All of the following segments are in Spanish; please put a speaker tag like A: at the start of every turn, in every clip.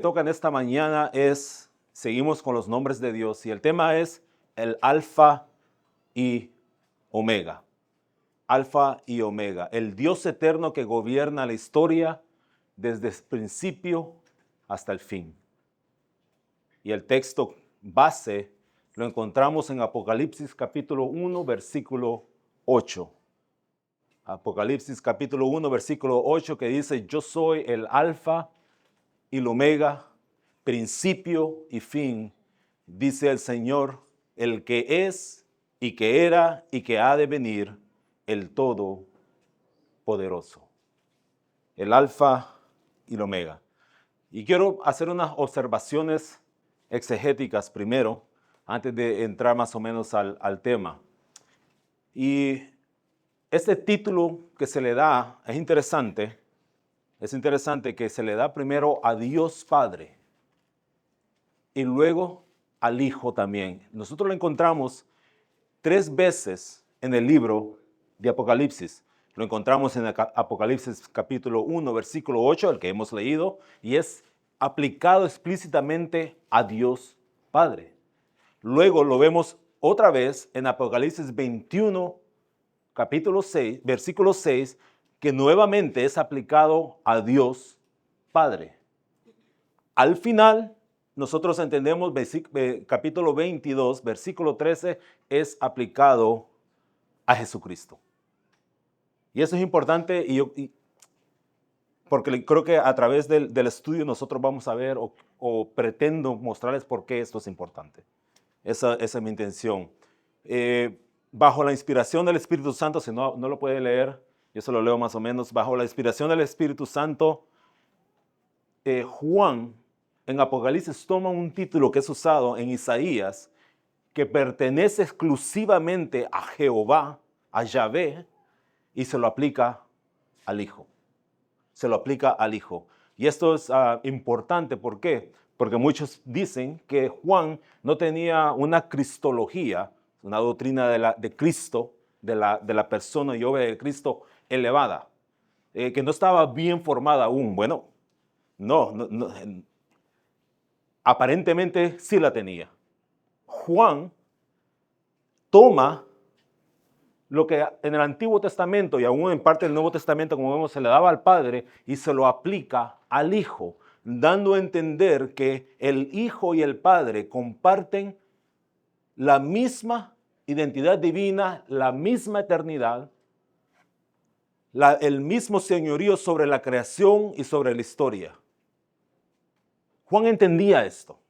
A: Toca en esta mañana seguimos con los nombres de Dios y el tema es el Alfa y Omega. Alfa y Omega, el Dios eterno que gobierna la historia desde el principio hasta el fin. Y el texto base lo encontramos en Apocalipsis capítulo 1, versículo 8. Apocalipsis capítulo 1, versículo 8 que dice, yo soy el Alfa y el Omega, principio y fin, dice el Señor, el que es y que era y que ha de venir, el Todopoderoso. El Alfa y el Omega. Y quiero hacer unas observaciones exegéticas primero, antes de entrar más o menos al tema. Y este título que se le da es interesante que se le da primero a Dios Padre y luego al Hijo también. Nosotros lo encontramos 3 veces en el libro de Apocalipsis. Lo encontramos en Apocalipsis capítulo 1, versículo 8, el que hemos leído, y es aplicado explícitamente a Dios Padre. Luego lo vemos otra vez en Apocalipsis 21, capítulo 6, versículo 6, que nuevamente es aplicado a Dios Padre. Al final, nosotros entendemos capítulo 22, versículo 13, es aplicado a Jesucristo. Y eso es importante porque creo que a través del estudio nosotros vamos a ver o pretendo mostrarles por qué esto es importante. Esa es mi intención. Bajo la inspiración del Espíritu Santo, si no lo puede leer, yo se lo leo más o menos, bajo la inspiración del Espíritu Santo, Juan en Apocalipsis toma un título que es usado en Isaías, que pertenece exclusivamente a Jehová, a Yahvé, y se lo aplica al Hijo. Se lo aplica al Hijo. Y esto es importante, ¿por qué? Porque muchos dicen que Juan no tenía una cristología, una doctrina de Cristo, de la persona y obra de Cristo elevada, que no estaba bien formada aún. Bueno, no, aparentemente sí la tenía. Juan toma lo que en el Antiguo Testamento y aún en parte del Nuevo Testamento, como vemos, se le daba al Padre y se lo aplica al Hijo, dando a entender que el Hijo y el Padre comparten la misma identidad divina, la misma eternidad, el mismo señorío sobre la creación y sobre la historia. Juan entendía esto.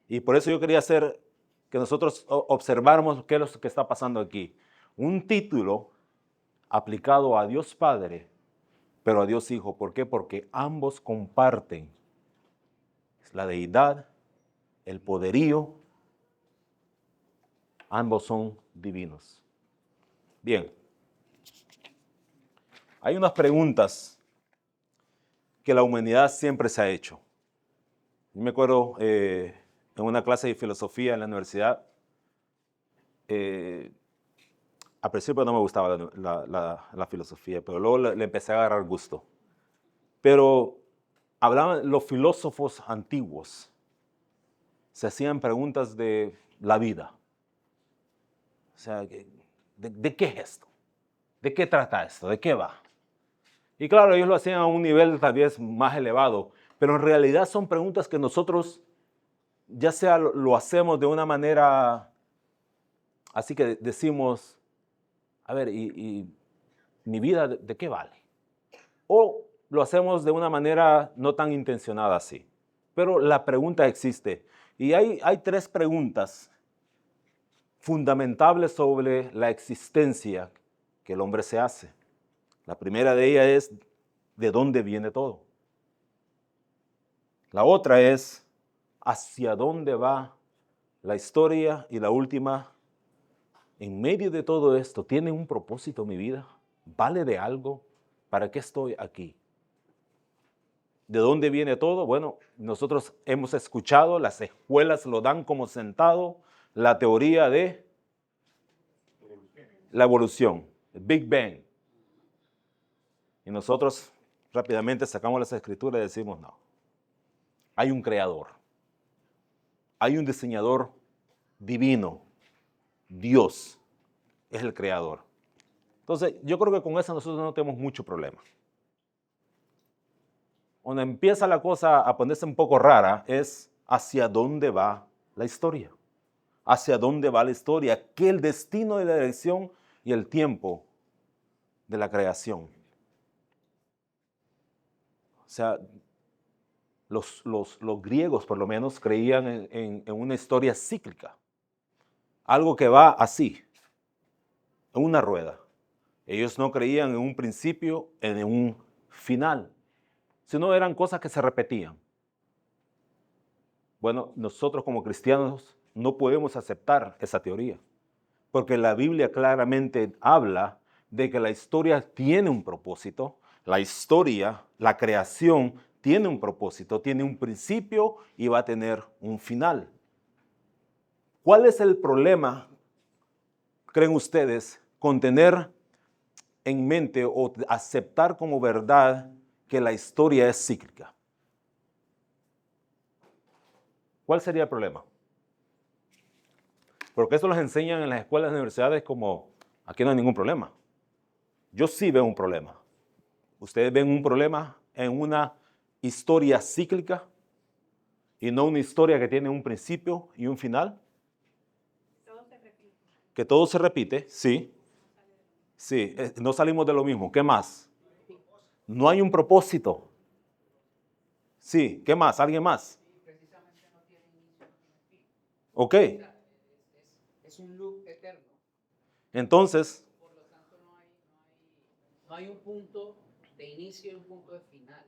A: Y por eso yo quería que nosotros observáramos qué es lo que está pasando aquí. Un título aplicado a Dios Padre, pero a Dios Hijo. ¿Por qué? Porque ambos comparten la deidad, el poderío, ambos son divinos. Bien, hay unas preguntas que la humanidad siempre se ha hecho. Yo me acuerdo en una clase de filosofía en la universidad, al principio no me gustaba la filosofía, pero luego le empecé a agarrar gusto. Pero hablaban los filósofos antiguos, se hacían preguntas de la vida. O sea, ¿de qué es esto? ¿De qué trata esto? ¿De qué va? Y claro, ellos lo hacían a un nivel tal vez más elevado, pero en realidad son preguntas que nosotros, ya sea lo hacemos de una manera, así que decimos, a ver, ¿y mi vida de qué vale? O lo hacemos de una manera no tan intencionada así. Pero la pregunta existe. Y hay 3 preguntas fundamentales sobre la existencia que el hombre se hace. La primera de ellas es, ¿de dónde viene todo? La otra es, ¿hacia dónde va la historia? Y la última, en medio de todo esto, ¿tiene un propósito mi vida? ¿Vale de algo? ¿Para qué estoy aquí? ¿De dónde viene todo? Bueno, nosotros hemos escuchado, las escuelas lo dan como sentado, la teoría de la evolución, el Big Bang. Y nosotros rápidamente sacamos las escrituras y decimos no. hay un creador, hay un diseñador divino, Dios es el creador. Entonces, yo creo que con eso nosotros no tenemos mucho problema. Donde empieza la cosa a ponerse un poco rara es hacia dónde va la historia. Hacia dónde va la historia, qué es el destino de la dirección y el tiempo de la creación. O sea, los griegos por lo menos creían en una historia cíclica. Algo que va así, en una rueda. Ellos no creían en un principio, en un final, sino eran cosas que se repetían. Bueno, nosotros como cristianos no podemos aceptar esa teoría, porque la Biblia claramente habla de que la historia tiene un propósito, la historia, la creación tiene un propósito, tiene un principio y va a tener un final. ¿Cuál es el problema, creen ustedes, con tener en mente o aceptar como verdad que la historia es cíclica? ¿Cuál sería el problema? Porque eso los enseñan en las escuelas y universidades como, aquí no hay ningún problema. Yo sí veo un problema. ¿Ustedes ven un problema en una historia cíclica y no una historia que tiene un principio y un final?
B: Todo se repite.
A: Que todo se repite, sí. Sí, no salimos de lo mismo. ¿Qué más? No hay un propósito. Sí, ¿qué más? ¿Alguien más?
B: Precisamente no tiene inicio, no tiene fin.
A: Ok,
B: Es un loop eterno.
A: entonces,
B: Por lo tanto, no hay un punto de inicio y un punto de final.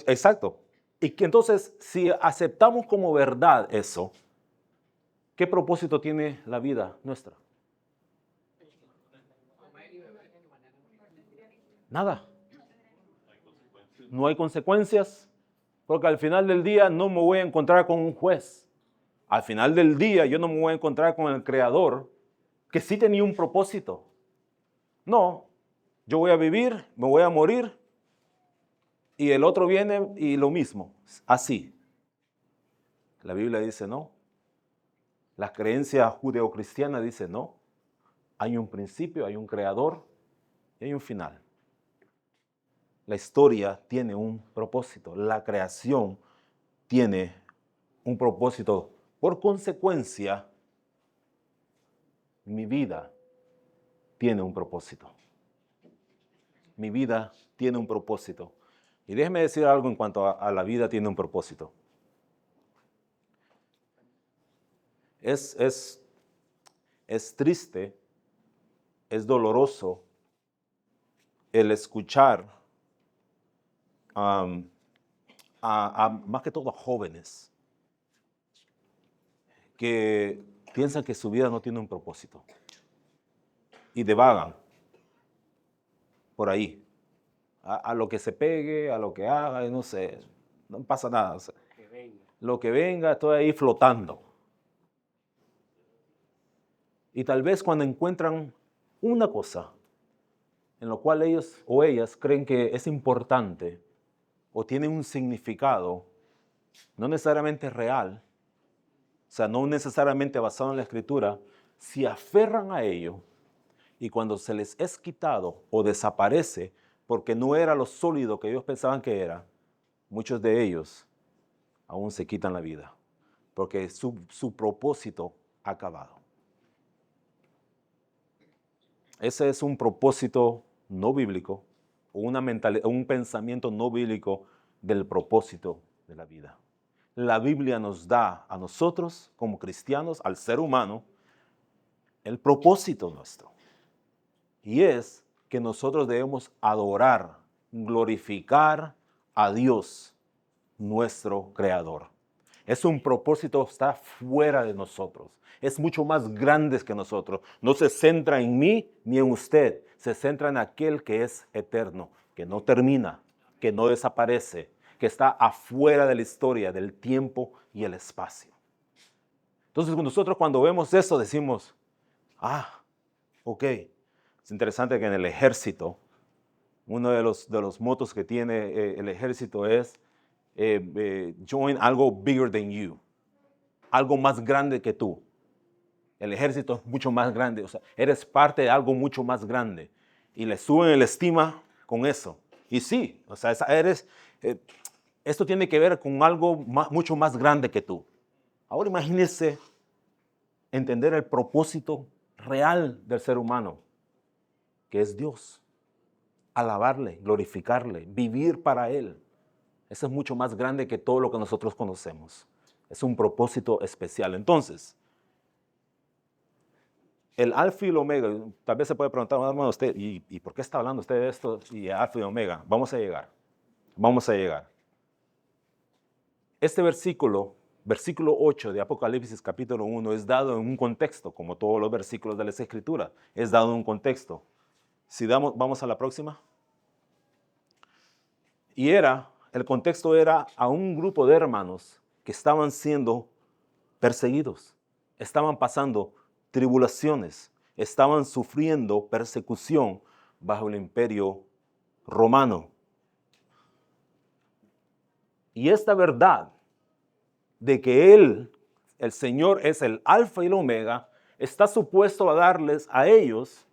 A: exacto. Y que entonces, si aceptamos como verdad eso, ¿qué propósito tiene la vida nuestra?
B: Comer y beber y mañana morir.
A: Nada. No hay consecuencias, porque al final del día no me voy a encontrar con un juez. Al final del día yo no me voy a encontrar con el Creador, que sí tenía un propósito. No, yo voy a vivir, me voy a morir, y el otro viene y lo mismo, así. La Biblia dice no. La creencia judeocristiana dice no. Hay un principio, hay un creador y hay un final. La historia tiene un propósito. La creación tiene un propósito. Por consecuencia, mi vida tiene un propósito. Mi vida tiene un propósito. Y déjeme decir algo en cuanto a la vida tiene un propósito. Es triste, es doloroso el escuchar más que todo a jóvenes que piensan que su vida no tiene un propósito y divagan por ahí, a lo que se pegue, a lo que haga, y no sé, no pasa nada. O sea, lo que venga, estoy ahí flotando. Y tal vez cuando encuentran una cosa en lo cual ellos o ellas creen que es importante o tiene un significado, no necesariamente real, o sea, no necesariamente basado en la escritura, se aferran a ello y cuando se les es quitado o desaparece porque no era lo sólido que ellos pensaban que era, muchos de ellos aún se quitan la vida porque su propósito ha acabado. Ese es un propósito no bíblico, un pensamiento no bíblico del propósito de la vida. La Biblia nos da a nosotros como cristianos, al ser humano, el propósito nuestro. Y es que nosotros debemos adorar, glorificar a Dios, nuestro Creador. Es un propósito que está fuera de nosotros. Es mucho más grande que nosotros. No se centra en mí ni en usted. Se centra en aquel que es eterno, que no termina, que no desaparece, que está afuera de la historia, del tiempo y el espacio. Entonces nosotros cuando vemos eso decimos, ok. Es interesante que en el ejército, uno de los motos que tiene el ejército es join algo bigger than you, algo más grande que tú. El ejército es mucho más grande, o sea, eres parte de algo mucho más grande. Y le suben el estima con eso. Y sí, o sea, esto tiene que ver con algo mucho más grande que tú. Ahora imagínese entender el propósito real del ser humano, que es Dios. Alabarle, glorificarle, vivir para Él. Eso es mucho más grande que todo lo que nosotros conocemos. Es un propósito especial. Entonces, el alfa y el omega, tal vez se puede preguntar, hermano, usted, ¿y por qué está hablando usted de esto y alfa y omega? Vamos a llegar. Este versículo 8 de Apocalipsis capítulo 1, es dado en un contexto, como todos los versículos de las Escrituras, es dado en un contexto. Vamos a la próxima. Y el contexto era a un grupo de hermanos que estaban siendo perseguidos, estaban pasando tribulaciones, estaban sufriendo persecución bajo el imperio romano. Y esta verdad de que el Señor es el alfa y el omega, está supuesto a darles a ellos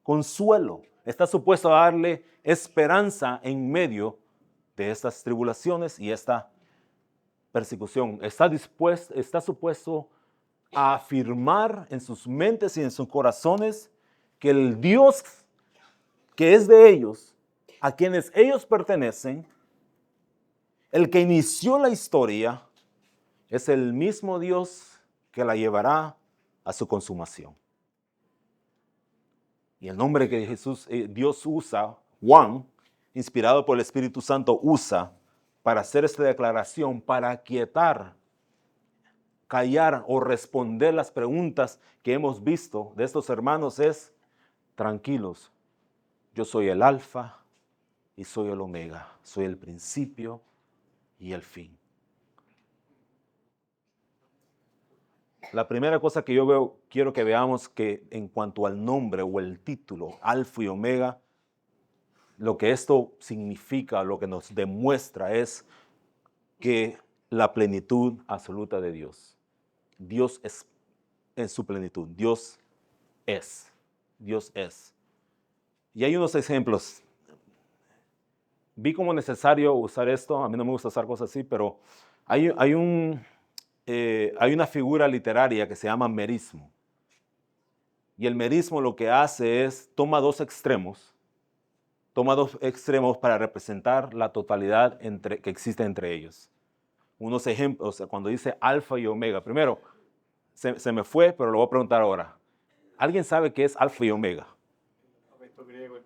A: consuelo, está supuesto a darle esperanza en medio de estas tribulaciones y esta persecución. Está supuesto a afirmar en sus mentes y en sus corazones que el Dios que es de ellos, a quienes ellos pertenecen, el que inició la historia, es el mismo Dios que la llevará a su consumación. Y el nombre que Dios usa, Juan, inspirado por el Espíritu Santo, usa para hacer esta declaración, para aquietar, callar o responder las preguntas que hemos visto de estos hermanos es: tranquilos, yo soy el alfa y soy el omega, soy el principio y el fin. La primera cosa que quiero que veamos, que en cuanto al nombre o el título, alfa y omega, lo que esto significa, lo que nos demuestra es que la plenitud absoluta de Dios. Dios es en su plenitud. Dios es. Y hay unos ejemplos. Vi como necesario usar esto. A mí no me gusta usar cosas así, pero hay una figura literaria que se llama merismo. Y el merismo lo que hace es, toma dos extremos para representar la totalidad que existe entre ellos. Unos ejemplos, cuando dice alfa y omega. Primero, se me fue, pero lo voy a preguntar ahora. ¿Alguien sabe qué es alfa y omega?
C: El alfabeto griego,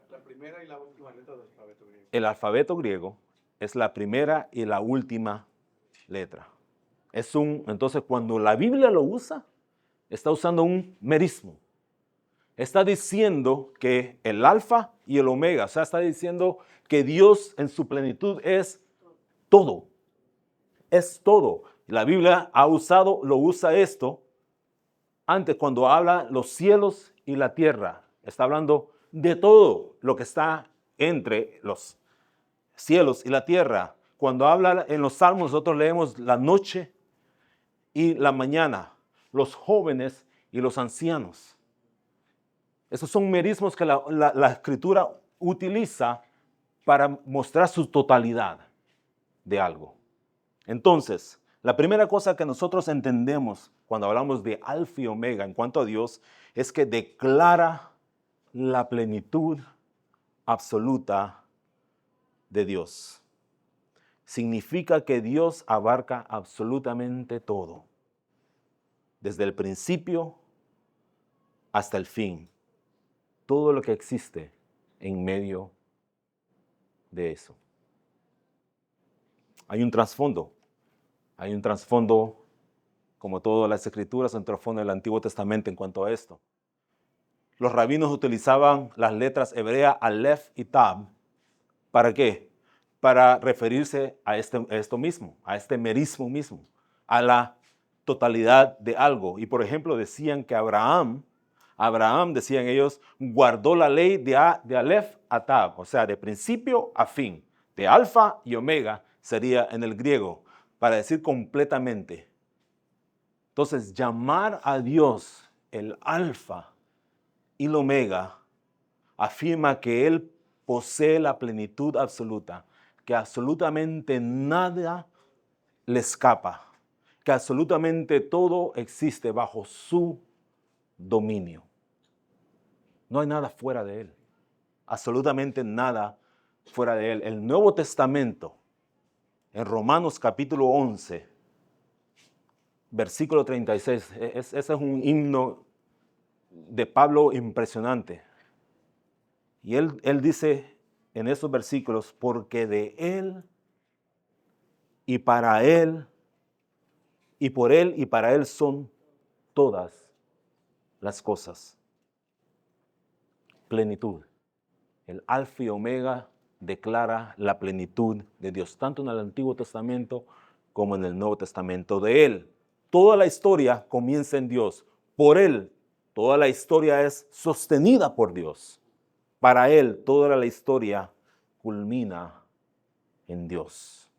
C: la primera y la última letra del alfabeto griego.
A: El alfabeto griego es la primera y la última letra. Entonces, cuando la Biblia lo usa, está usando un merismo. Está diciendo que el alfa y el omega, o sea, está diciendo que Dios en su plenitud es todo. Es todo. La Biblia lo usa esto antes cuando habla los cielos y la tierra. Está hablando de todo lo que está entre los cielos y la tierra. Cuando habla en los salmos, nosotros leemos la noche y la mañana, los jóvenes y los ancianos. Esos son merismos que la Escritura utiliza para mostrar su totalidad de algo. Entonces, la primera cosa que nosotros entendemos cuando hablamos de alfa y omega en cuanto a Dios es que declara la plenitud absoluta de Dios. Significa que Dios abarca absolutamente todo, desde el principio hasta el fin. Todo lo que existe en medio de eso. Hay un trasfondo, como todas las Escrituras, un trasfondo del Antiguo Testamento en cuanto a esto. Los rabinos utilizaban las letras hebreas Aleph y Tab. ¿Para qué? Para referirse a esto mismo, a este merismo mismo, a la totalidad de algo. Y por ejemplo decían que Abraham, decían ellos, guardó la ley de Aleph a Tab, o sea, de principio a fin, de alfa y omega, sería en el griego, para decir completamente. Entonces, llamar a Dios el alfa y el omega afirma que Él posee la plenitud absoluta, que absolutamente nada le escapa, que absolutamente todo existe bajo su dominio. No hay nada fuera de Él, absolutamente nada fuera de Él. El Nuevo Testamento, en Romanos capítulo 11, versículo 36, ese es un himno de Pablo impresionante. Y él dice en esos versículos, porque de Él y para Él y por Él y para Él son todas las cosas. Plenitud. El Alfa y Omega declara la plenitud de Dios, tanto en el Antiguo Testamento como en el Nuevo Testamento. De Él, toda la historia comienza en Dios. Por Él, toda la historia es sostenida por Dios. Para Él, toda la historia culmina en Dios.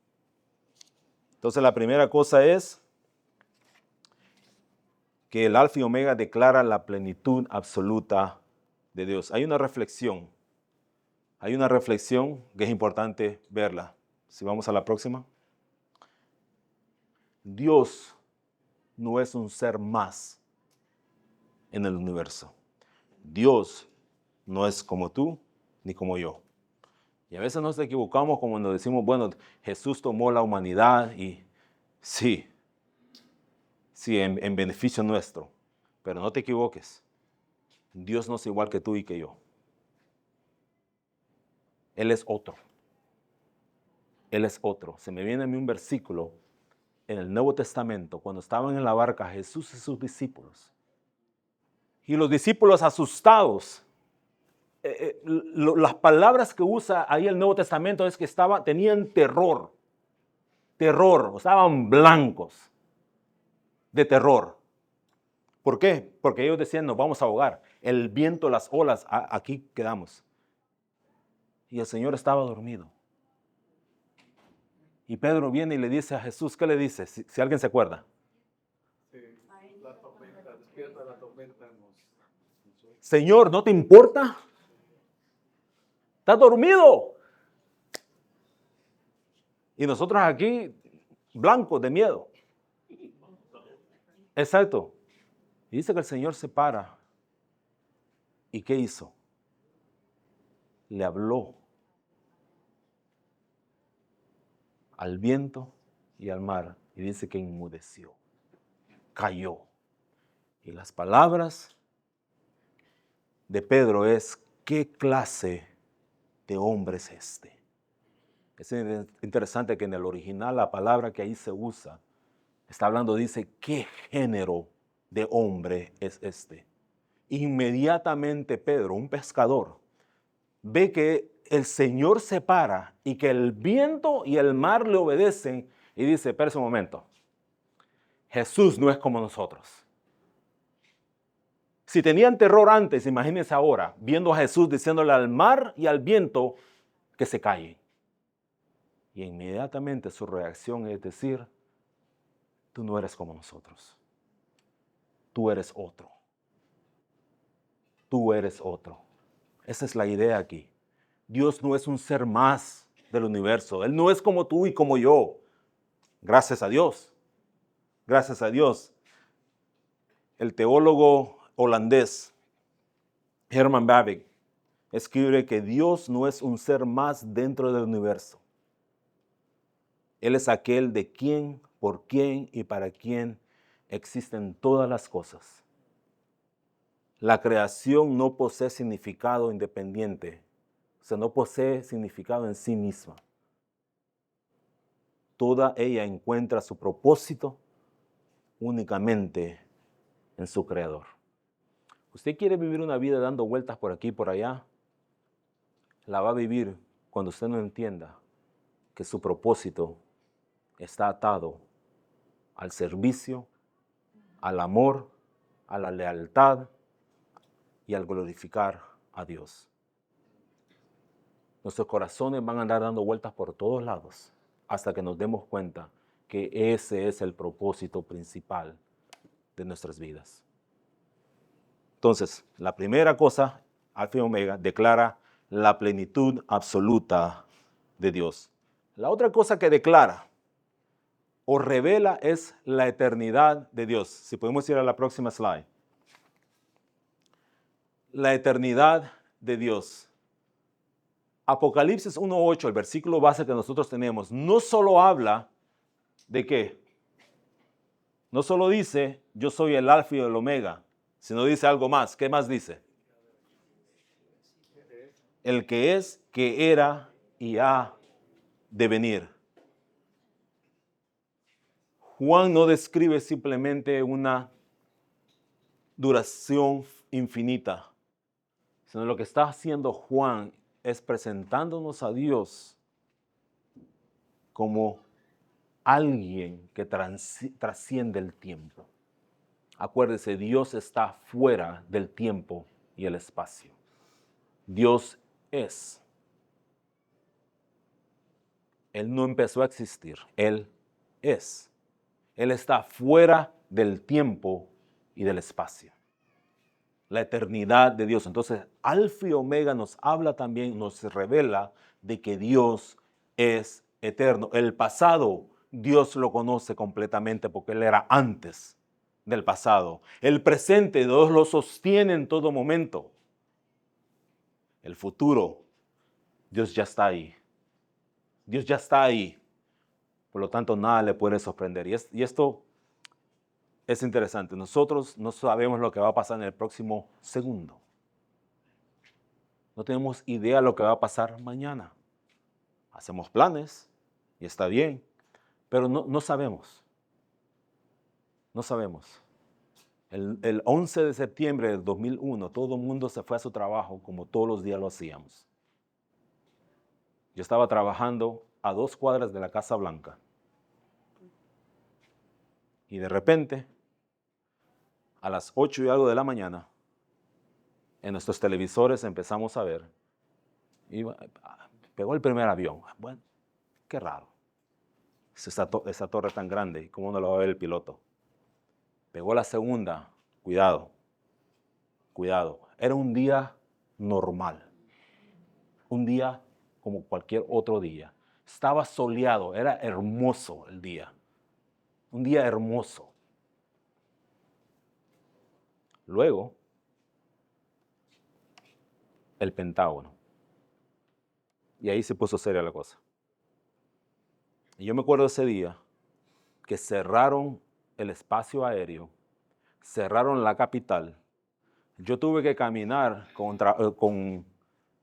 A: Entonces, la primera cosa es que el Alfa y Omega declara la plenitud absoluta de Dios. Hay una reflexión que es importante verla. Si vamos a la próxima. Dios no es un ser más en el universo. Dios no es como tú ni como yo. Y a veces nos equivocamos cuando decimos, bueno, Jesús tomó la humanidad y sí, en beneficio nuestro. Pero no te equivoques. Dios no es igual que tú y que yo. Él es otro. Él es otro. Se me viene a mí un versículo en el Nuevo Testamento, cuando estaban en la barca Jesús y sus discípulos. Y los discípulos asustados. Las palabras que usa ahí el Nuevo Testamento es que tenían terror. Terror, estaban blancos de terror. ¿Por qué? Porque ellos decían, nos vamos a ahogar. El viento, las olas, aquí quedamos. Y el Señor estaba dormido. Y Pedro viene y le dice a Jesús, ¿qué le dice? Si alguien se acuerda.
C: Sí, la tormenta, despierta la tormenta.
A: Señor, ¿no te importa? ¿Estás dormido? Y nosotros aquí, blancos de miedo. Exacto. Y dice que el Señor se para. ¿Y qué hizo? Le habló al viento y al mar. Y dice que enmudeció. Cayó. Y las palabras de Pedro es, ¿qué clase de hombre es este? Es interesante que en el original la palabra que ahí se usa, está hablando, dice, ¿qué género de hombre es este? Inmediatamente Pedro, un pescador, ve que el Señor se para y que el viento y el mar le obedecen y dice, espera un momento, Jesús no es como nosotros. Si tenían terror antes, imagínense ahora, viendo a Jesús diciéndole al mar y al viento que se callen. Y inmediatamente su reacción es decir, tú no eres como nosotros. Tú eres otro. Tú eres otro. Esa es la idea aquí. Dios no es un ser más del universo. Él no es como tú y como yo. Gracias a Dios. Gracias a Dios. El teólogo holandés Herman Bavinck escribe que Dios no es un ser más dentro del universo. Él es aquel de quien, por quién y para quién existen todas las cosas. La creación no posee significado independiente, o sea, no posee significado en sí misma. Toda ella encuentra su propósito únicamente en su Creador. ¿Usted quiere vivir una vida dando vueltas por aquí y por allá? La va a vivir cuando usted no entienda que su propósito está atado al servicio, al amor, a la lealtad y al glorificar a Dios. Nuestros corazones van a andar dando vueltas por todos lados, hasta que nos demos cuenta que ese es el propósito principal de nuestras vidas. Entonces, la primera cosa, Alfa y Omega, declara la plenitud absoluta de Dios. La otra cosa que declara o revela es la eternidad de Dios. Si podemos ir a la próxima slide. La eternidad de Dios. Apocalipsis 1:8, el versículo base que nosotros tenemos, no solo habla de qué. No solo dice, yo soy el Alfa y el Omega, sino dice algo más. ¿Qué más dice? El que es, que era y ha de venir. Juan no describe simplemente una duración infinita, sino lo que está haciendo Juan es presentándonos a Dios como alguien que trasciende el tiempo. Acuérdese, Dios está fuera del tiempo y el espacio. Dios es. Él no empezó a existir, Él es. Él está fuera del tiempo y del espacio. La eternidad de Dios. Entonces, Alfa y Omega nos habla también, nos revela de que Dios es eterno. El pasado, Dios lo conoce completamente porque Él era antes del pasado. El presente, Dios lo sostiene en todo momento. El futuro, Dios ya está ahí. Dios ya está ahí. Por lo tanto, nada le puede sorprender. Y esto es interesante. Nosotros no sabemos lo que va a pasar en el próximo segundo. No tenemos idea de lo que va a pasar mañana. Hacemos planes y está bien, pero no sabemos. No sabemos. El 11 de septiembre del 2001, todo el mundo se fue a su trabajo como todos los días lo hacíamos. Yo estaba trabajando a 2 cuadras de la Casa Blanca. Y de repente, a las 8 y algo de la mañana, en nuestros televisores empezamos a ver, y pegó el primer avión. Bueno, qué raro. Esa torre tan grande, ¿cómo no lo va a ver el piloto? Pegó la segunda, cuidado, cuidado. Era un día normal, un día como cualquier otro día. Estaba soleado, era hermoso el día, un día hermoso. Luego, el Pentágono. Y ahí se puso seria la cosa. Y yo me acuerdo ese día que cerraron el espacio aéreo, cerraron la capital. Yo tuve que caminar con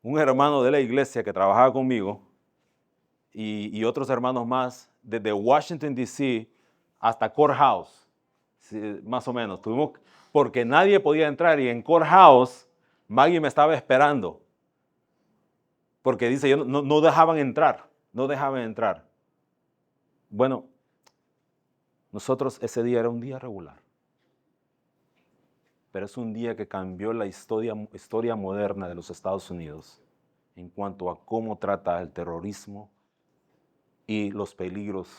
A: un hermano de la iglesia que trabajaba conmigo y otros hermanos más, desde Washington, D.C. hasta Courthouse, sí, más o menos. Porque nadie podía entrar y en Courthouse Maggie me estaba esperando. Porque dice, no dejaban entrar, no dejaban entrar. Bueno, nosotros ese día era un día regular. Pero es un día que cambió la historia moderna de los Estados Unidos en cuanto a cómo trata el terrorismo y los peligros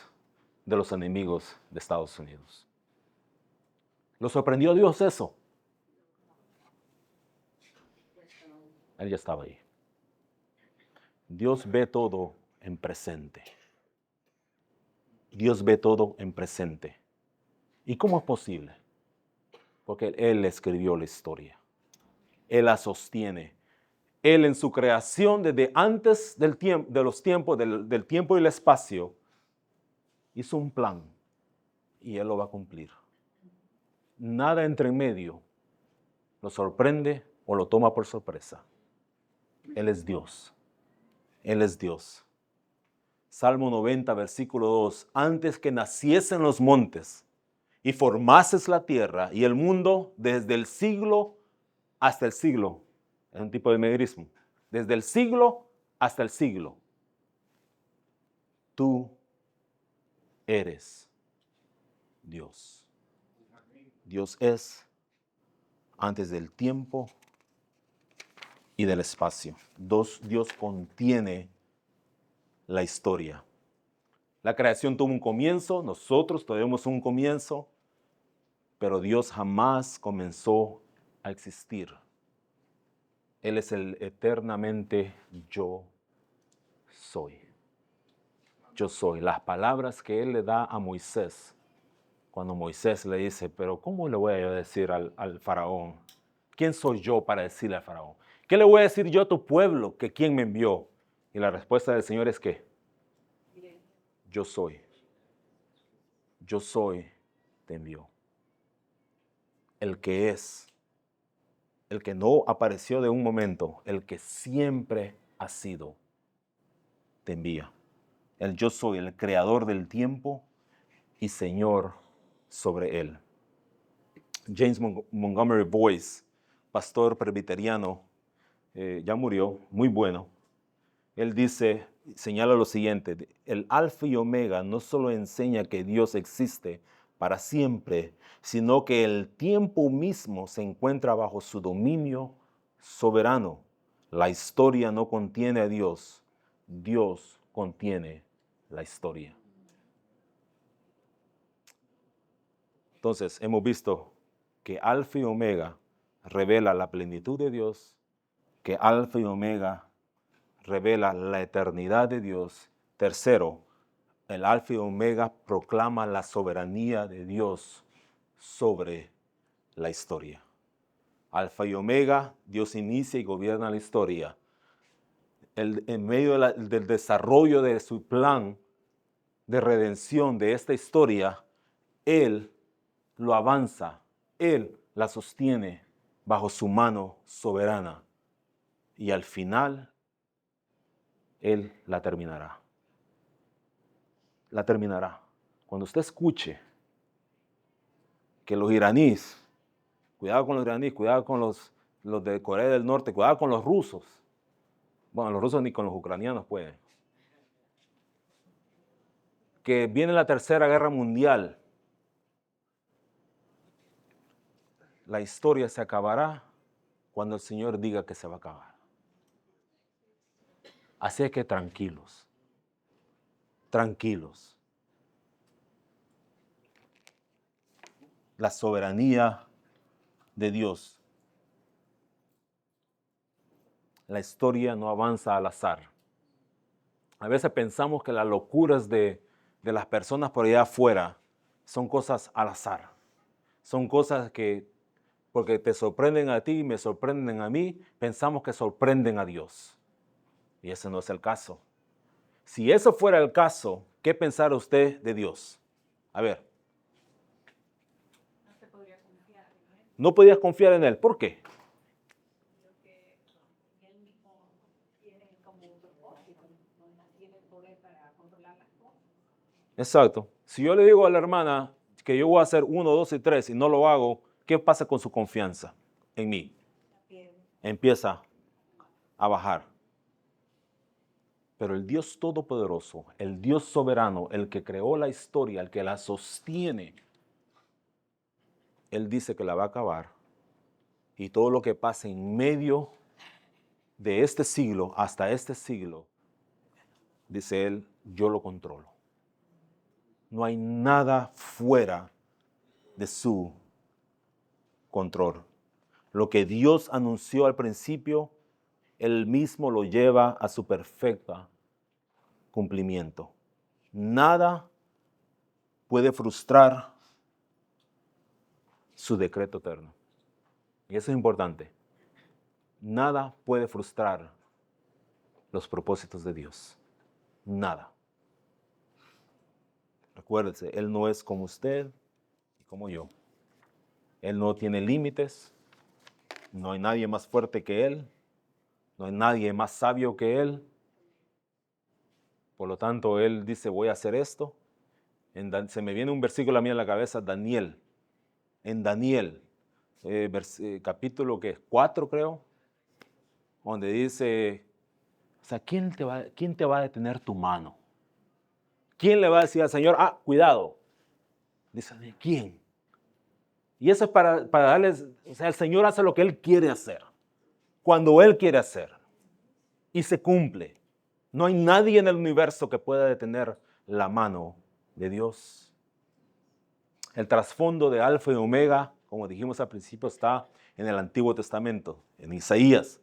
A: de los enemigos de Estados Unidos. ¿Lo sorprendió a Dios eso? Él ya estaba ahí. Dios ve todo en presente. Dios ve todo en presente. ¿Y cómo es posible? Porque Él escribió la historia. Él la sostiene. Él en su creación, desde antes del tiempo, de los tiempos, del tiempo y el espacio, hizo un plan y Él lo va a cumplir. Nada entre medio lo sorprende o lo toma por sorpresa. Él es Dios. Él es Dios. Salmo 90, versículo 2. Antes que naciesen los montes y formases la tierra y el mundo desde el siglo hasta el siglo. Es un tipo de mederismo. Desde el siglo hasta el siglo. Tú eres Dios. Dios es antes del tiempo y del espacio. Dios contiene la historia. La creación tuvo un comienzo, nosotros tuvimos un comienzo, pero Dios jamás comenzó a existir. Él es el eternamente yo soy. Yo soy. Las palabras que Él le da a Moisés, cuando Moisés le dice, pero ¿cómo le voy a decir al faraón? ¿Quién soy yo para decirle al faraón? ¿Qué le voy a decir yo a tu pueblo que quién me envió? Y la respuesta del Señor es que yo soy. Yo soy, te envió. El que es, el que no apareció de un momento, el que siempre ha sido, te envía. El yo soy, el creador del tiempo y Señor sobre él. James Montgomery Boyce, pastor presbiteriano, ya murió, muy bueno. Él dice, señala lo siguiente, el alfa y omega no solo enseña que Dios existe para siempre, sino que el tiempo mismo se encuentra bajo su dominio soberano. La historia no contiene a Dios, Dios contiene la historia. Entonces, hemos visto que alfa y omega revela la plenitud de Dios, que alfa y omega revela la eternidad de Dios. Tercero, el alfa y omega proclama la soberanía de Dios sobre la historia. Alfa y omega, Dios inicia y gobierna la historia. En medio del desarrollo de su plan de redención de esta historia, Él lo avanza, Él la sostiene bajo su mano soberana. Y al final, Él la terminará. La terminará. Cuando usted escuche que los iraníes, cuidado con los iraníes, cuidado con los de Corea del Norte, cuidado con los rusos. Bueno, los rusos ni con los ucranianos pueden. Que viene la Tercera Guerra Mundial. La historia se acabará cuando el Señor diga que se va a acabar. Así es que tranquilos. Tranquilos. La soberanía de Dios. La historia no avanza al azar. A veces pensamos que las locuras de las personas por allá afuera son cosas al azar. Son cosas que, porque te sorprenden a ti y me sorprenden a mí, pensamos que sorprenden a Dios. Y ese no es el caso. Si eso fuera el caso, ¿qué pensara usted de Dios? A ver.
D: No se podría confiar en él.
A: No podías confiar en Él. ¿Por qué?
D: Porque él mismo tiene como un propósito, no tiene el poder para controlar las cosas.
A: Exacto. Si yo le digo a la hermana que yo voy a hacer 1, 2 y 3 y no lo hago, ¿qué pasa con su confianza en mí? Empieza a bajar. Pero el Dios Todopoderoso, el Dios soberano, el que creó la historia, el que la sostiene, Él dice que la va a acabar. Y todo lo que pase en medio de este siglo hasta este siglo, dice Él, yo lo controlo. No hay nada fuera de su control. Lo que Dios anunció al principio, Él mismo lo lleva a su perfecto cumplimiento. Nada puede frustrar su decreto eterno. Y eso es importante. Nada puede frustrar los propósitos de Dios. Nada. Recuérdese, Él no es como usted y como yo. Él no tiene límites. No hay nadie más fuerte que Él. No hay nadie más sabio que Él. Por lo tanto, Él dice, voy a hacer esto. Se me viene un versículo a mí en la cabeza, Daniel. En Daniel, capítulo 4 creo, donde dice, o sea, ¿quién te va a detener tu mano? ¿Quién le va a decir al Señor, cuidado? Dice, ¿de quién? Y eso es para darles, o sea, el Señor hace lo que Él quiere hacer, cuando Él quiere hacer, y se cumple. No hay nadie en el universo que pueda detener la mano de Dios. El trasfondo de Alfa y Omega, como dijimos al principio, está en el Antiguo Testamento, en Isaías,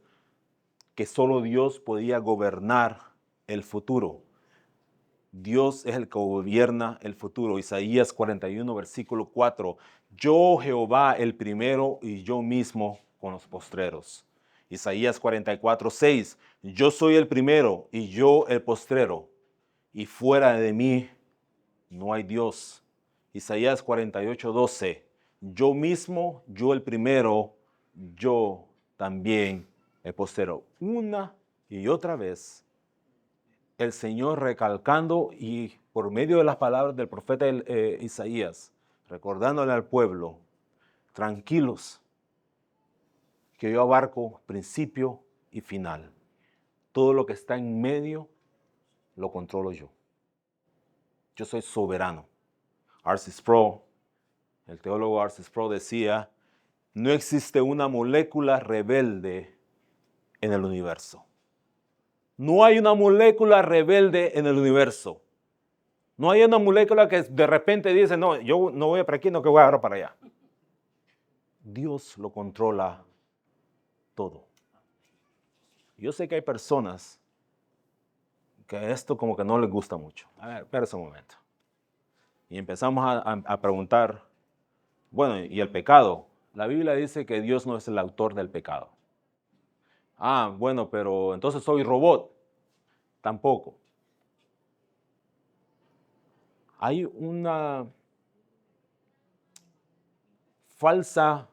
A: que solo Dios podía gobernar el futuro. Dios es el que gobierna el futuro. Isaías 41, versículo 4. Yo, Jehová, el primero, y yo mismo con los postreros. Isaías 44, 6. Yo soy el primero y yo el postrero, y fuera de mí no hay Dios. Isaías 48, 12. Yo mismo, yo el primero, yo también el postrero. Una y otra vez, el Señor recalcando y por medio de las palabras del profeta Isaías, recordándole al pueblo, tranquilos, que yo abarco principio y final. Todo lo que está en medio lo controlo yo. Yo soy soberano. R.C. Sproul, el teólogo R.C. Sproul decía, no existe una molécula rebelde en el universo. No hay una molécula rebelde en el universo. No hay una molécula que de repente dice, no, yo no voy para aquí, no que voy ahora para allá. Dios lo controla todo. Yo sé que hay personas que esto como que no les gusta mucho. A ver, espérese un momento. Y empezamos a preguntar, bueno, ¿y el pecado? La Biblia dice que Dios no es el autor del pecado. Ah, bueno, pero entonces soy robot. Tampoco. Hay una falsa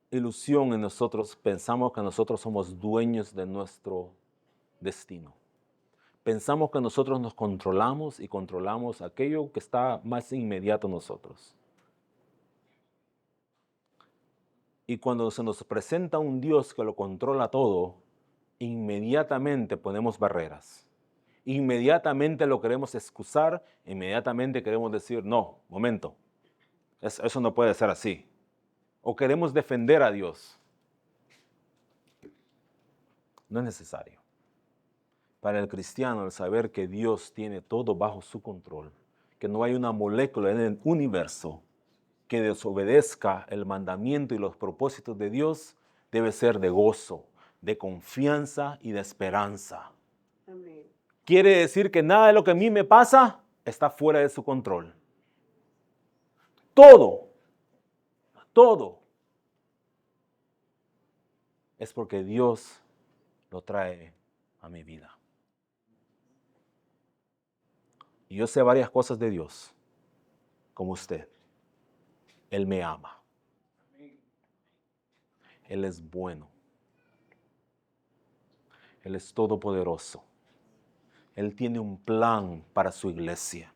A: ilusión en nosotros. Pensamos que nosotros somos dueños de nuestro destino. Pensamos que nosotros nos controlamos y controlamos aquello que está más inmediato a nosotros. Y cuando se nos presenta un Dios que lo controla todo, inmediatamente ponemos barreras. Inmediatamente lo queremos excusar, inmediatamente queremos decir, no, momento, eso no puede ser así. O queremos defender a Dios. No es necesario. Para el cristiano, el saber que Dios tiene todo bajo su control, que no hay una molécula en el universo que desobedezca el mandamiento y los propósitos de Dios, debe ser de gozo, de confianza y de esperanza.
D: Amén.
A: Quiere decir que nada de lo que a mí me pasa está fuera de su control. Todo es porque Dios lo trae a mi vida. Y yo sé varias cosas de Dios, como usted. Él me ama. Él es bueno. Él es todopoderoso. Él tiene un plan para su iglesia.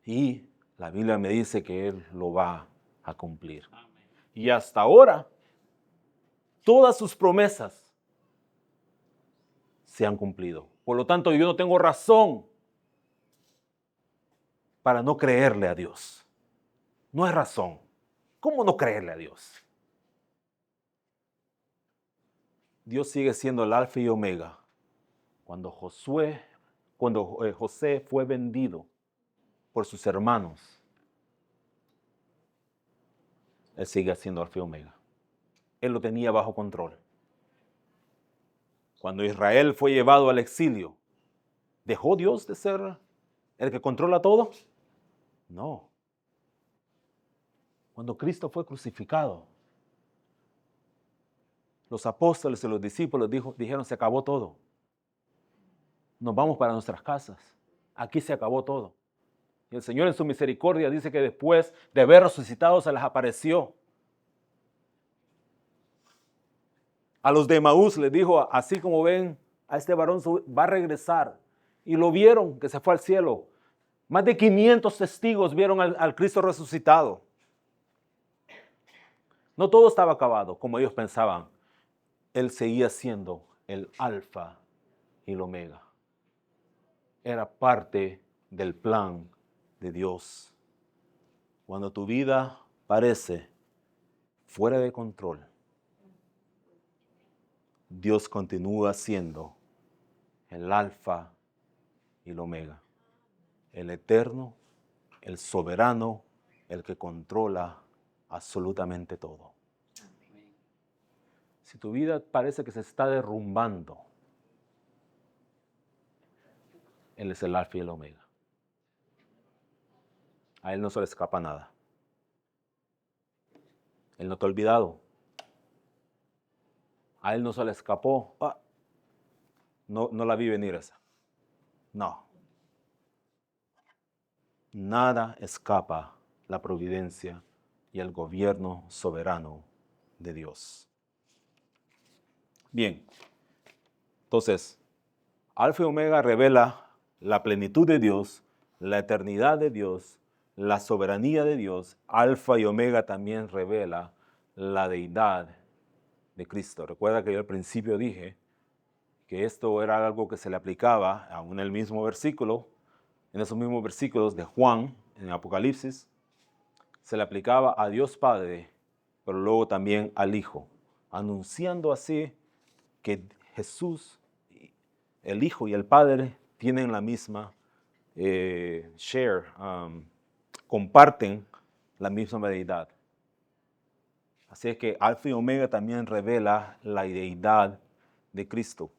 A: Y la Biblia me dice que Él lo va a cumplir. Y hasta ahora, todas sus promesas se han cumplido. Por lo tanto, yo no tengo razón para no creerle a Dios. No hay razón. ¿Cómo no creerle a Dios? Dios sigue siendo el alfa y omega. Cuando José fue vendido por sus hermanos, Él sigue siendo alfa y omega. Él lo tenía bajo control. Cuando Israel fue llevado al exilio, ¿dejó Dios de ser el que controla todo? No. Cuando Cristo fue crucificado, los apóstoles y los discípulos dijeron, se acabó todo. Nos vamos para nuestras casas. Aquí se acabó todo. Y el Señor en su misericordia dice que después de haber resucitado se les apareció. A los de Emaús les dijo, así como ven a este varón va a regresar. Y lo vieron que se fue al cielo. Más de 500 testigos vieron al Cristo resucitado. No todo estaba acabado como ellos pensaban. Él seguía siendo el alfa y el omega. Era parte del plan de Dios. Cuando tu vida parece fuera de control, Dios continúa siendo el alfa y el omega, el eterno, el soberano, el que controla absolutamente todo. Si tu vida parece que se está derrumbando, Él es el alfa y el omega. A Él no se le escapa nada. Él no te ha olvidado. A Él no se le escapó. No la vi venir esa. No. Nada escapa la providencia y el gobierno soberano de Dios. Bien. Entonces, Alfa y Omega revela la plenitud de Dios, la eternidad de Dios, la soberanía de Dios. Alfa y Omega también revela la deidad de Cristo. Recuerda que yo al principio dije que esto era algo que se le aplicaba aún en el mismo versículo, en esos mismos versículos de Juan, en Apocalipsis, se le aplicaba a Dios Padre, pero luego también al Hijo, anunciando así que Jesús, el Hijo y el Padre tienen la misma comparten la misma deidad. Así es que Alfa y Omega también revela la deidad de Cristo.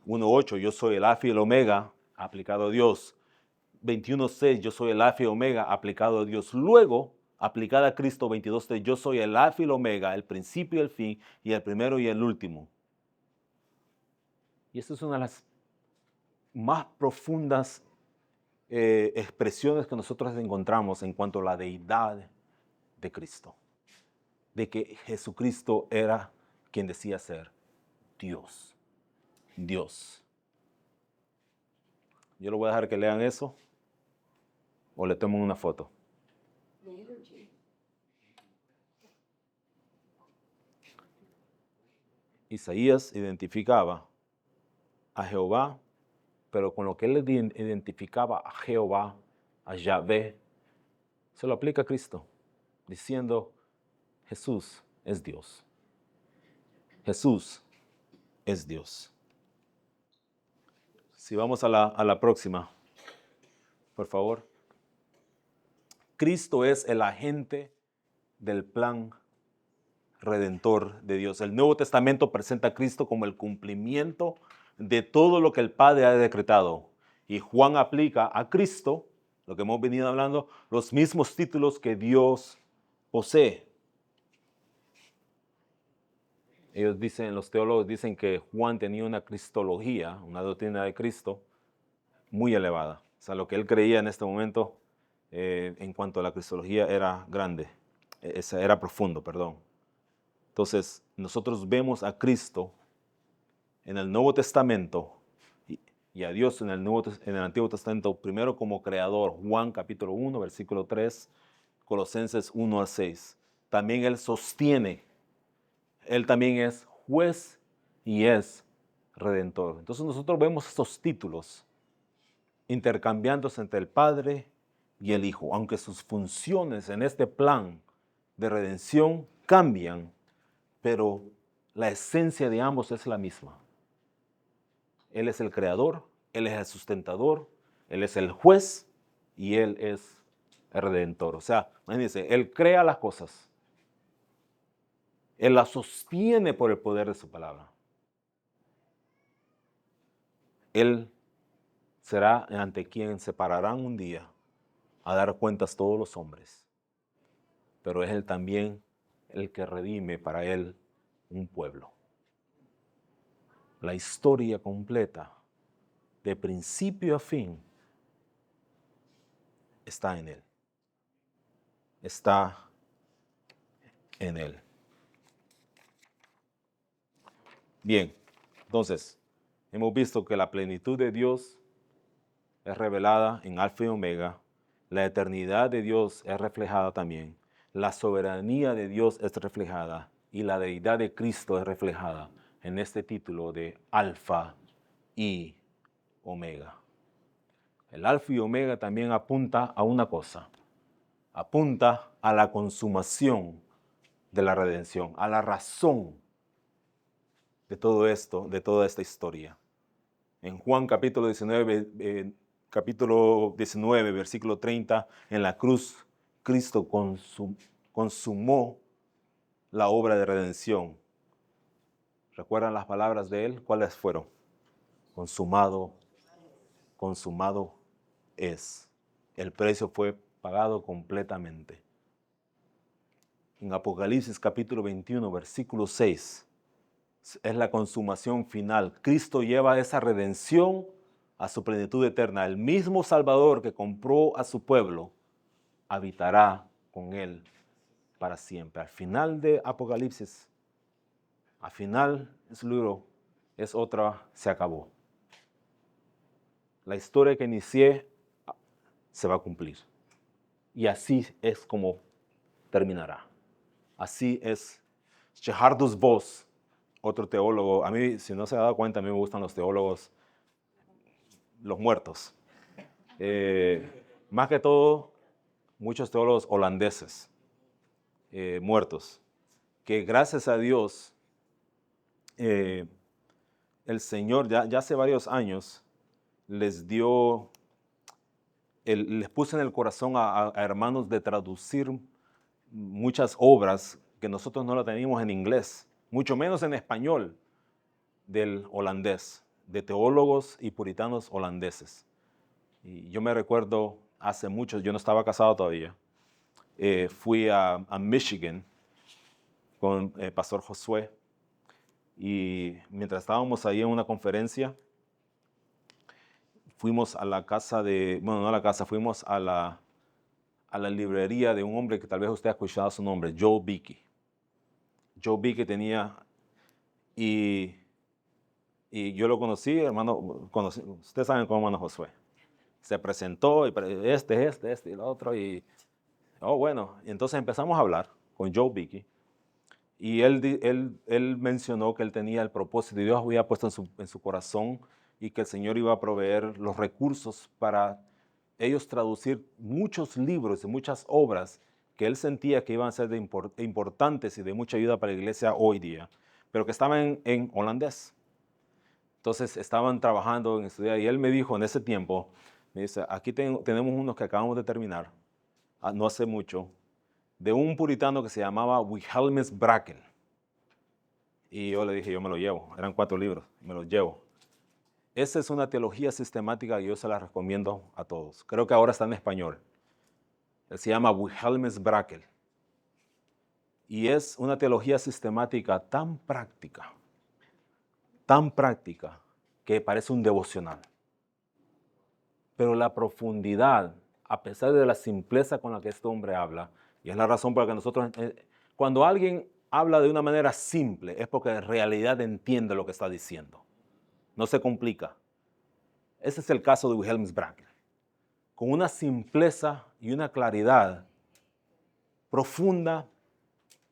A: 1.8, yo soy el Alfa y el Omega, aplicado a Dios. 21.6, yo soy el Alfa y Omega, aplicado a Dios. Luego, aplicada a Cristo, 22.3, yo soy el Alfa y el Omega, el principio y el fin, y el primero y el último. Y esta es una de las más profundas expresiones que nosotros encontramos en cuanto a la deidad de Cristo. De que Jesucristo era quien decía ser Dios. Dios. Yo le voy a dejar que lean eso o le tomen una foto. Isaías identificaba a Jehová, pero con lo que él identificaba a Jehová, a Yahvé, se lo aplica a Cristo, diciendo, Jesús es Dios. Jesús es Dios. Si vamos a la próxima, por favor. Cristo es el agente del plan redentor de Dios. El Nuevo Testamento presenta a Cristo como el cumplimiento de todo lo que el Padre ha decretado. Y Juan aplica a Cristo, lo que hemos venido hablando, los mismos títulos que Dios posee. Ellos dicen, los teólogos dicen que Juan tenía una cristología, una doctrina de Cristo muy elevada. O sea, lo que él creía en este momento en cuanto a la cristología era grande, era profundo, perdón. Entonces, nosotros vemos a Cristo en el Nuevo Testamento y a Dios en el Antiguo Testamento, primero como creador, Juan capítulo 1, versículo 3, Colosenses 1 al 6. También Él sostiene, Él también es juez y es redentor. Entonces nosotros vemos estos títulos intercambiándose entre el Padre y el Hijo, aunque sus funciones en este plan de redención cambian, pero la esencia de ambos es la misma. Él es el creador, Él es el sustentador, Él es el juez y Él es el redentor. O sea, imagínense, Él crea las cosas. Él las sostiene por el poder de su palabra. Él será ante quien se pararán un día a dar cuentas todos los hombres. Pero es Él también el que redime para Él un pueblo. La historia completa, de principio a fin, está en Él. Está en Él. Bien, entonces, hemos visto que la plenitud de Dios es revelada en Alfa y Omega, la eternidad de Dios es reflejada también, la soberanía de Dios es reflejada y la deidad de Cristo es reflejada en este título de Alfa y Omega. El Alfa y Omega también apunta a una cosa, apunta a la consumación de la redención, a la razón de todo esto, de toda esta historia. En Juan capítulo 19, versículo 30, en la cruz, Cristo consumó la obra de redención. ¿Recuerdan las palabras de él? ¿Cuáles fueron? Consumado es. El precio fue pagado completamente. En Apocalipsis capítulo 21, versículo 6, es la consumación final. Cristo lleva esa redención a su plenitud eterna. El mismo Salvador que compró a su pueblo habitará con él para siempre. Al final de Apocalipsis, al final de su libro, es otra, se acabó. La historia que inicié se va a cumplir. Y así es como terminará. Así es. Gerhardus Voss, otro teólogo, a mí, si no se ha dado cuenta, a mí me gustan los teólogos, los muertos. Más que todo, muchos teólogos holandeses, muertos, que gracias a Dios, el Señor ya hace varios años les puso en el corazón a hermanos de traducir muchas obras que nosotros no las teníamos en inglés, mucho menos en español, del holandés, de teólogos y puritanos holandeses. Y yo me recuerdo hace mucho, yo no estaba casado todavía, fui a Michigan con el pastor Josué, y mientras estábamos ahí en una conferencia, fuimos a la casa no a la casa, fuimos a la librería de un hombre que tal vez usted ha escuchado su nombre, Joel Beeke. Joel Beeke tenía, y yo lo conocí, hermano, ustedes saben cómo hermano Josué. Se presentó, y este y lo otro, y bueno, y entonces empezamos a hablar con Joel Beeke, y él mencionó que él tenía el propósito, y Dios había puesto en su corazón, y que el Señor iba a proveer los recursos para ellos traducir muchos libros y muchas obras que él sentía que iban a ser importantes y de mucha ayuda para la iglesia hoy día, pero que estaban en holandés. Entonces estaban trabajando en estudiar, y él me dijo en ese tiempo, me dice, aquí tenemos unos que acabamos de terminar, no hace mucho, de un puritano que se llamaba Wilhelmus Brakel. Y yo le dije, yo me lo llevo, eran 4 libros, me los llevo. Esa es una teología sistemática y yo se la recomiendo a todos. Creo que ahora está en español. Él se llama Wilhelmus Brakel. Y es una teología sistemática tan práctica, que parece un devocional. Pero la profundidad, a pesar de la simpleza con la que este hombre habla, y es la razón por la que nosotros, cuando alguien habla de una manera simple, es porque en realidad entiende lo que está diciendo. No se complica. Ese es el caso de Wilhelmus Brakel. Con una simpleza y una claridad profunda,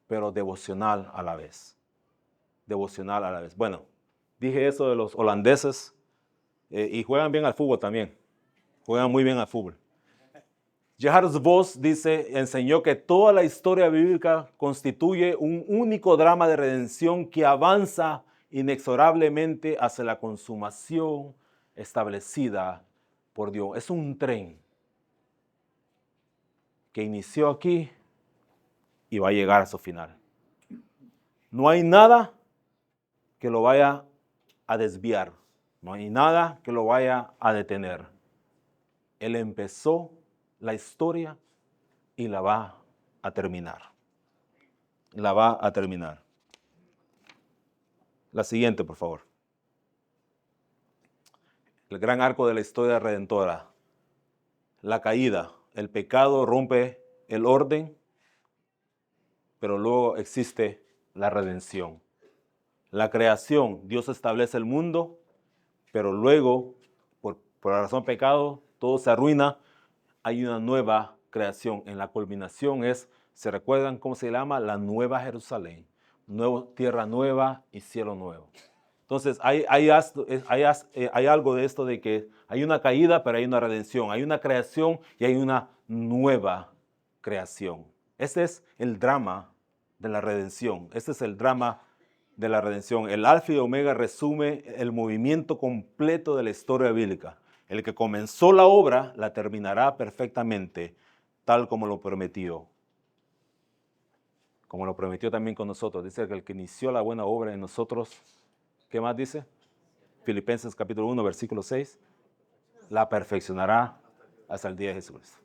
A: pero devocional a la vez. Devocional a la vez. Bueno, dije eso de los holandeses, y juegan bien al fútbol también. Juegan muy bien al fútbol. Gerhardus Voss enseñó que toda la historia bíblica constituye un único drama de redención que avanza inexorablemente hacia la consumación establecida por Dios. Es un tren que inició aquí y va a llegar a su final. No hay nada que lo vaya a desviar. No hay nada que lo vaya a detener. Él empezó la historia y la va a terminar. La va a terminar. La siguiente, por favor. El gran arco de la historia redentora. La caída. El pecado rompe el orden, pero luego existe la redención. La creación. Dios establece el mundo, pero luego, por la razón del pecado, todo se arruina. Hay una nueva creación. En la culminación ¿se recuerdan cómo se llama? La Nueva Jerusalén. Tierra nueva y cielo nuevo. Entonces hay algo de esto de que hay una caída, pero hay una redención. Hay una creación y hay una nueva creación. Este es el drama de la redención. Este es el drama de la redención. El Alfa y Omega resume el movimiento completo de la historia bíblica. El que comenzó la obra la terminará perfectamente, tal como lo prometió. Como lo prometió también con nosotros. Dice que el que inició la buena obra en nosotros, ¿qué más dice? Filipenses capítulo 1, versículo 6. La perfeccionará hasta el día de Jesucristo.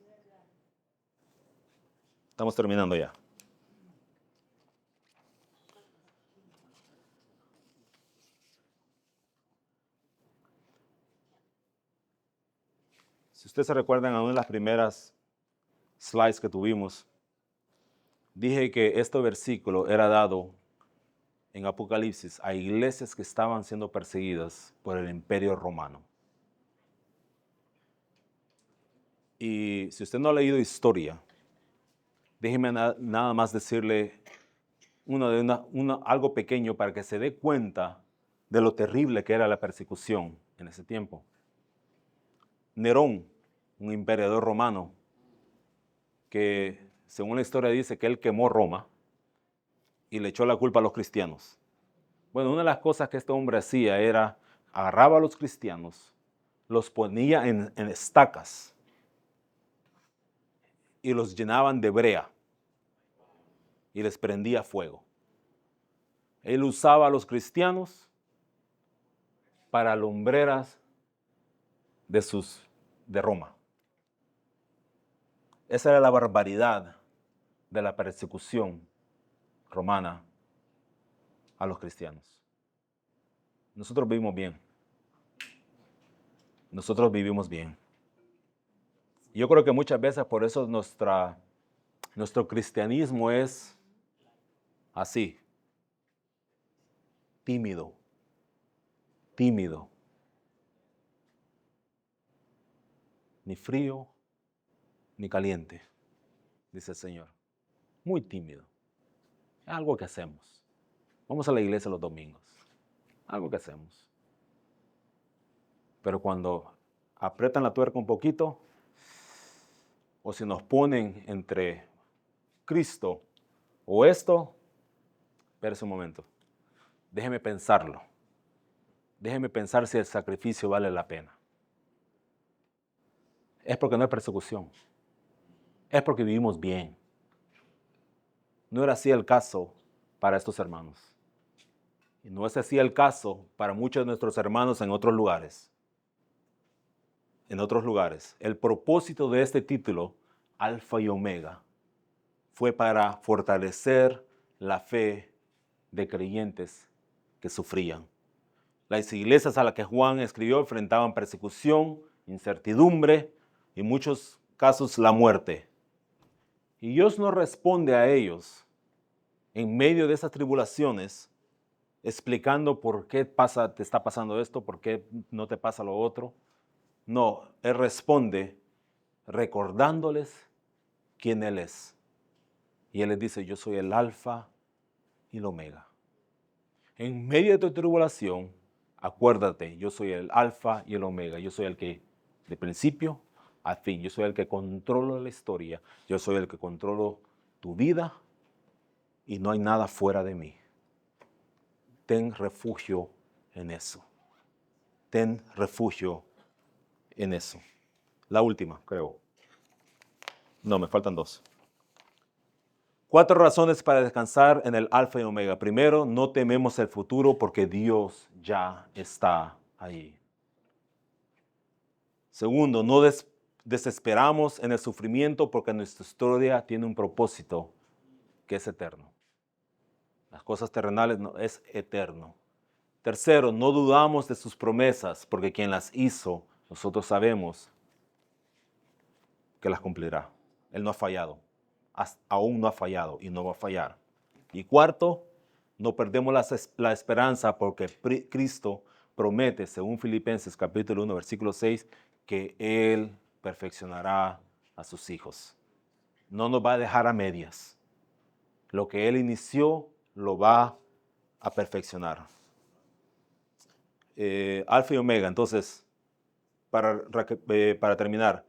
A: Estamos terminando ya. Si ustedes se recuerdan a una de las primeras slides que tuvimos, dije que este versículo era dado en Apocalipsis a iglesias que estaban siendo perseguidas por el Imperio Romano. Y si usted no ha leído historia, déjeme nada más decirle algo pequeño para que se dé cuenta de lo terrible que era la persecución en ese tiempo. Nerón, un emperador romano, que según la historia dice que él quemó Roma y le echó la culpa a los cristianos. Bueno, una de las cosas que este hombre hacía era agarraba a los cristianos, los ponía en estacas y los llenaban de brea y les prendía fuego. Él usaba a los cristianos para lumbreras de Roma. Esa era la barbaridad de la persecución romana a los cristianos. Nosotros vivimos bien. Nosotros vivimos bien. Yo creo que muchas veces por eso nuestro cristianismo es así, tímido. Ni frío, ni caliente, dice el Señor. Muy tímido. Es algo que hacemos. Vamos a la iglesia los domingos. Algo que hacemos. Pero cuando aprietan la tuerca un poquito, o si nos ponen entre Cristo o esto, espérese un momento. Déjeme pensarlo. Déjeme pensar si el sacrificio vale la pena. Es porque no hay persecución. Es porque vivimos bien. No era así el caso para estos hermanos. Y no es así el caso para muchos de nuestros hermanos en otros lugares. En otros lugares. El propósito de este título, Alfa y Omega, fue para fortalecer la fe de creyentes que sufrían. Las iglesias a las que Juan escribió enfrentaban persecución, incertidumbre y en muchos casos la muerte. Y Dios no responde a ellos en medio de esas tribulaciones explicando por qué te está pasando esto, por qué no te pasa lo otro. No, Él responde recordándoles quién Él es. Y Él les dice, yo soy el Alfa y el Omega. En medio de tu tribulación, acuérdate, yo soy el Alfa y el Omega. Yo soy el que, de principio a fin, yo soy el que controlo la historia. Yo soy el que controlo tu vida y no hay nada fuera de mí. Ten refugio en eso. Ten refugio en eso. La última, creo. No, me faltan 2. 4 razones para descansar en el Alfa y Omega. Primero, no tememos el futuro porque Dios ya está ahí. Segundo, no desesperamos en el sufrimiento porque nuestra historia tiene un propósito que es eterno. Las cosas terrenales no, es eterno. Tercero, no dudamos de sus promesas porque quien las hizo, nosotros sabemos que las cumplirá. Él no ha fallado. Aún no ha fallado y no va a fallar. Y cuarto, no perdemos la esperanza porque Cristo promete, según Filipenses capítulo 1, versículo 6, que Él perfeccionará a sus hijos. No nos va a dejar a medias. Lo que Él inició, lo va a perfeccionar. Alfa y Omega, entonces, para terminar,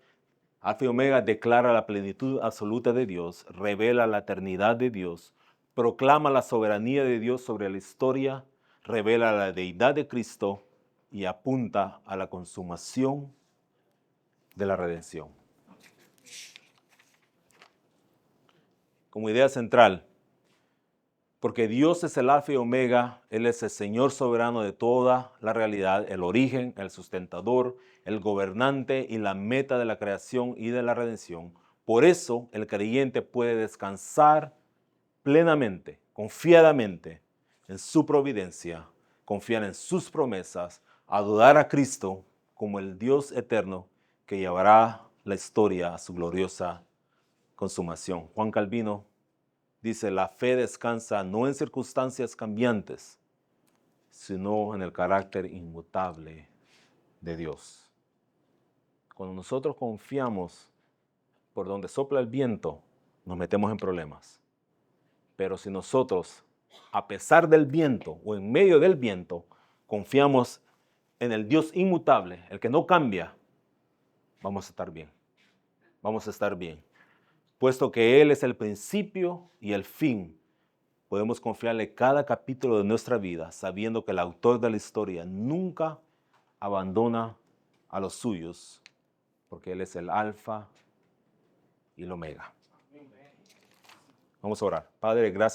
A: Alfa y Omega declara la plenitud absoluta de Dios, revela la eternidad de Dios, proclama la soberanía de Dios sobre la historia, revela la deidad de Cristo y apunta a la consumación de la redención. Como idea central, porque Dios es el alfa y omega, Él es el Señor soberano de toda la realidad, el origen, el sustentador, el gobernante y la meta de la creación y de la redención. Por eso el creyente puede descansar plenamente, confiadamente en su providencia, confiar en sus promesas, adorar a Cristo como el Dios eterno que llevará la historia a su gloriosa consumación. Juan Calvino dice, la fe descansa no en circunstancias cambiantes, sino en el carácter inmutable de Dios. Cuando nosotros confiamos por donde sopla el viento, nos metemos en problemas. Pero si nosotros, a pesar del viento o en medio del viento, confiamos en el Dios inmutable, el que no cambia, vamos a estar bien. Vamos a estar bien. Puesto que Él es el principio y el fin, podemos confiarle cada capítulo de nuestra vida, sabiendo que el autor de la historia nunca abandona a los suyos, porque Él es el alfa y el omega. Vamos a orar. Padre, gracias.